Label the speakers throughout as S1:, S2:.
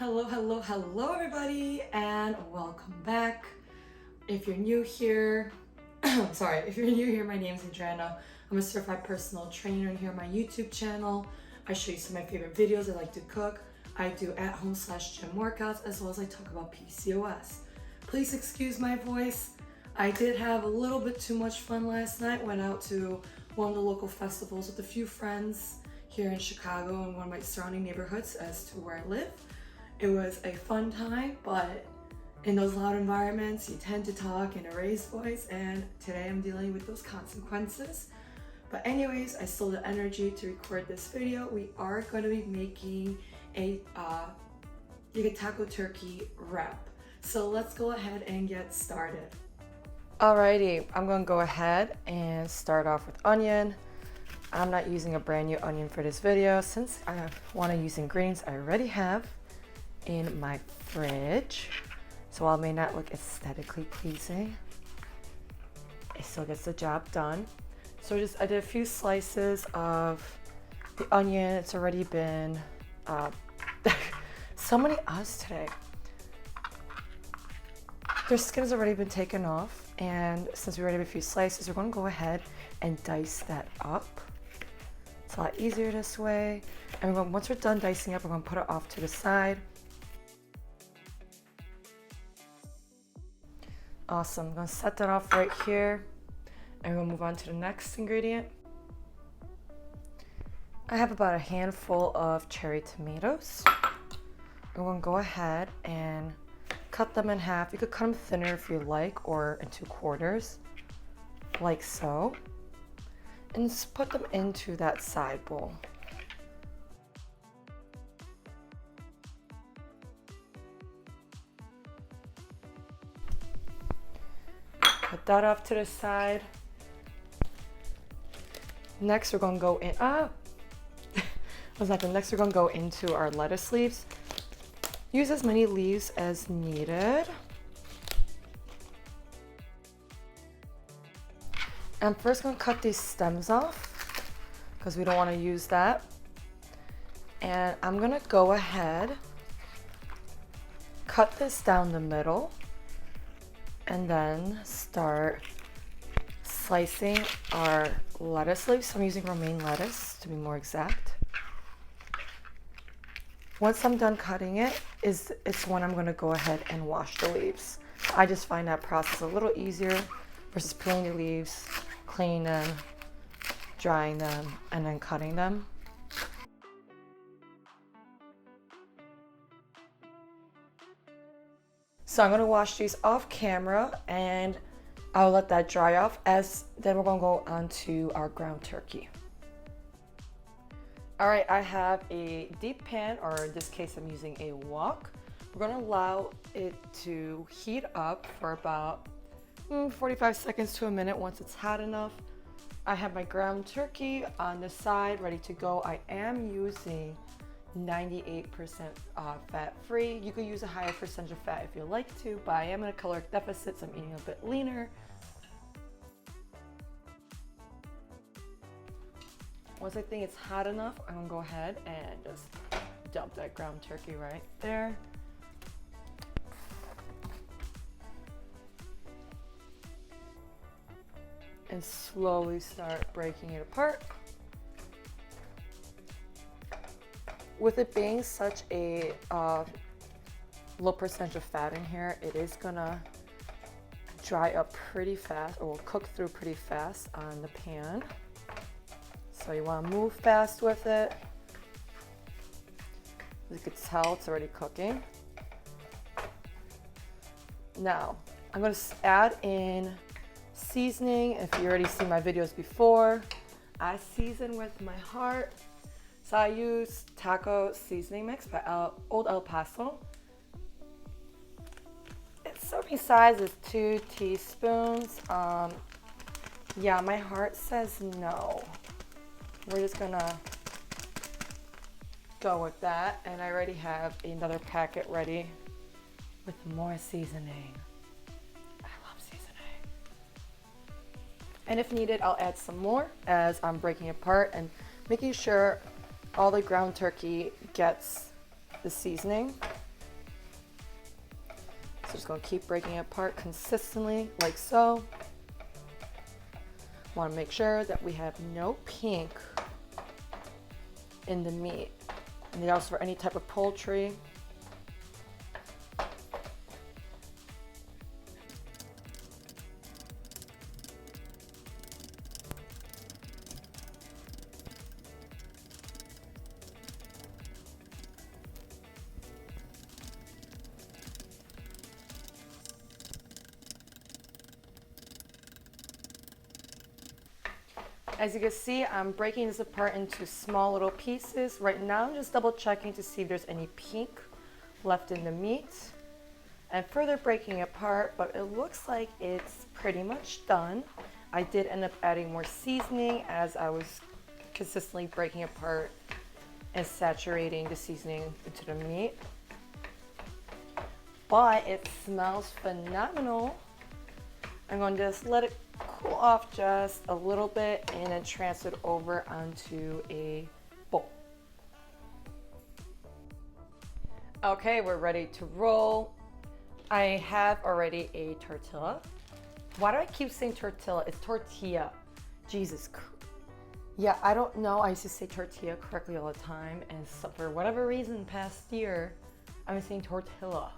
S1: Hello everybody, and welcome back. If you're new here, if you're new here, my name is Adriana. I'm a certified personal trainer, and here on my YouTube channel, I show you some of my favorite videos. I like to cook. I do at-home/gym workouts, as well as I talk about PCOS. Please excuse my voice. I did have a little bit too much fun last night. Went out to one of the local festivals with a few friends here in Chicago and one of my surrounding neighborhoods as to where I live. It was a fun time, but in those loud environments, you tend to talk in a raised voice, and today I'm dealing with those consequences. But anyways, I still have the energy to record this video. We are going to be making a taco turkey wrap. So let's go ahead and get started. Alrighty, I'm going to go ahead and start off with onion. I'm not using a brand new onion for this video since I want to use ingredients I already have in my fridge. So while it may not look aesthetically pleasing, it still gets the job done. So I did a few slices of the onion. It's already been so many O's today. Their skin has already been taken off, and since we already have a few slices, we're going to go ahead and dice that up. It's a lot easier this way. And once we're done dicing up, we're going to put it off to the side. Awesome. I'm going to set that off right here, and we'll move on to the next ingredient. I have about a handful of cherry tomatoes. I'm going to go ahead and cut them in half. You could cut them thinner if you like, or in 2/4, like so. And just put them into that side bowl. Put that off to the side. Next, we're going to go in. Next, we're going to go into our lettuce leaves. Use as many leaves as needed. I'm first going to cut these stems off because we don't want to use that. And I'm going to go ahead, cut this down the middle, and then start slicing our lettuce leaves. So I'm using romaine lettuce to be more exact. Once I'm done cutting it, it's when I'm going to go ahead and wash the leaves. I just find that process a little easier versus peeling the leaves, cleaning them, drying them, and then cutting them. So I'm going to wash these off camera, and I'll let that dry off, then we're going to go on to our ground turkey. All right, I have a deep pan, or in this case I'm using a wok. We're going to allow it to heat up for about 45 seconds to a minute. Once it's hot enough, I have my ground turkey on the side ready to go. I am using 98% fat-free. You could use a higher percentage of fat if you like to, but I am in a caloric deficit, so I'm eating a bit leaner. Once I think it's hot enough, I'm gonna go ahead and just dump that ground turkey right there. And slowly start breaking it apart. With it being such a low percentage of fat in here, it is gonna dry up pretty fast, or will cook through pretty fast on the pan. So you want to move fast with it. You can tell it's already cooking. Now, I'm going to add in seasoning. If you already seen my videos before, I season with my heart. So I use taco seasoning mix by Old El Paso. Its serving size is 2 teaspoons. Yeah, my heart says no. We're just gonna go with that, and I already have another packet ready with more seasoning. I love seasoning. And if needed, I'll add some more as I'm breaking apart and making sure all the ground turkey gets the seasoning. just gonna keep breaking it apart consistently, like so. Want to make sure that we have no pink in the meat. And also for any type of poultry. As you can see, I'm breaking this apart into small little pieces. Right now, I'm just double checking to see if there's any pink left in the meat. And further breaking it apart, but it looks like it's pretty much done. I did end up adding more seasoning as I was consistently breaking apart and saturating the seasoning into the meat. But it smells phenomenal. I'm going to just let it cool off just a little bit and then transfer it over onto a bowl. Okay, we're ready to roll. I have already a tortilla. Why do I keep saying tortilla? It's tortilla. Jesus Christ. Yeah, I don't know. I used to say tortilla correctly all the time, and so for whatever reason past year, I've been saying tortilla.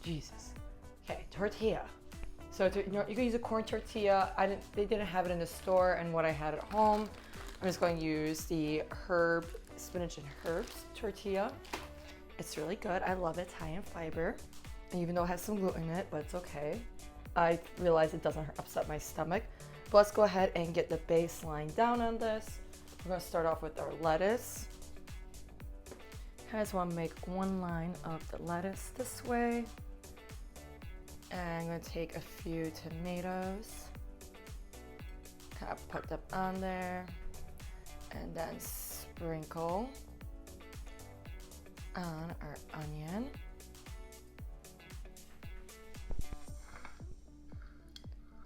S1: Jesus. Okay, tortilla. So you can use a corn tortilla. They didn't have it in the store, and what I had at home, I'm just going to use the spinach and herbs tortilla. It's really good. I love it. It's high in fiber, and even though it has some gluten in it, but it's okay. I realize it doesn't upset my stomach. But let's go ahead and get the baseline down on this. We're going to start off with our lettuce. I just want to make one line of the lettuce this way. And I'm going to take a few tomatoes, kind of put them on there, and then sprinkle on our onion.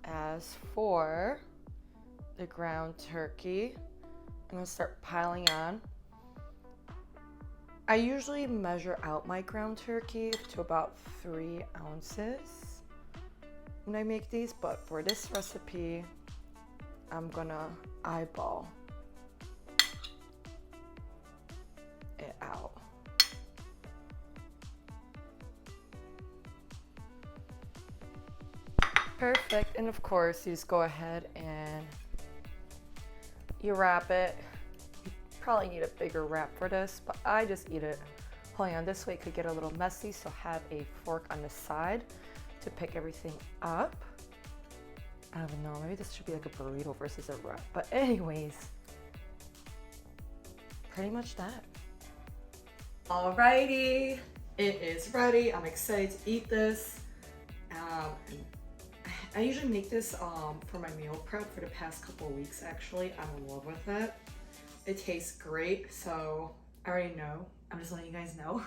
S1: As for the ground turkey, I'm going to start piling on. I usually measure out my ground turkey to about 3 ounces when I make these, but for this recipe, I'm gonna eyeball it out. Perfect, and of course, you just go ahead and you wrap it. You probably need a bigger wrap for this, but I just eat it holding on this way. It could get a little messy, so have a fork on the side to pick everything up. I don't even know, maybe this should be like a burrito versus a wrap. But anyways, pretty much that. Alrighty, it is ready. I'm excited to eat this. I usually make this for my meal prep for the past couple of weeks actually. I'm in love with it. It tastes great, so I already know. I'm just letting you guys know.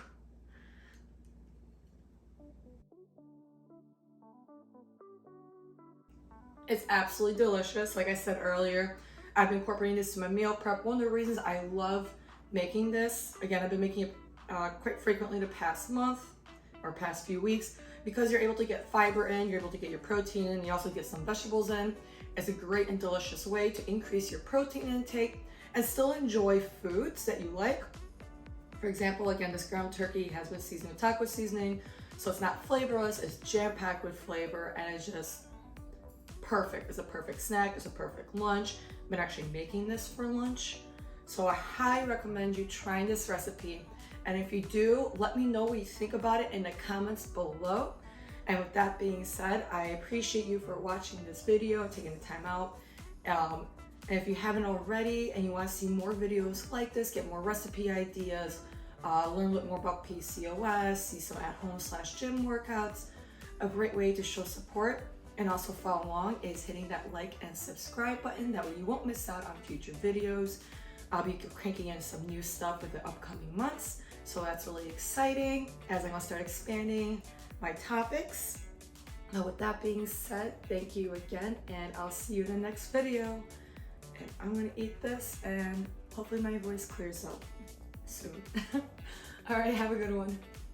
S1: It's absolutely delicious. Like I said earlier, I've been incorporating this to my meal prep. One of the reasons I love making this, again, I've been making it quite frequently the past month or past few weeks, because you're able to get fiber in, you're able to get your protein in, you also get some vegetables in. It's a great and delicious way to increase your protein intake and still enjoy foods that you like. For example, again, this ground turkey has been seasoned with taco seasoning, so it's not flavorless, it's jam-packed with flavor, and it's just perfect. It's a perfect snack, it's a perfect lunch. I've been actually making this for lunch. So I highly recommend you trying this recipe. And if you do, let me know what you think about it in the comments below. And with that being said, I appreciate you for watching this video, taking the time out. And if you haven't already and you want to see more videos like this, get more recipe ideas, learn a little more about PCOS, see some at-home/gym workouts, a great way to show support and also follow along is hitting that like and subscribe button. That way you won't miss out on future videos. I'll be cranking in some new stuff with the upcoming months. So that's really exciting as I'm gonna start expanding my topics. Now with that being said, thank you again, and I'll see you in the next video. And I'm gonna eat this and hopefully my voice clears up soon. All right, have a good one.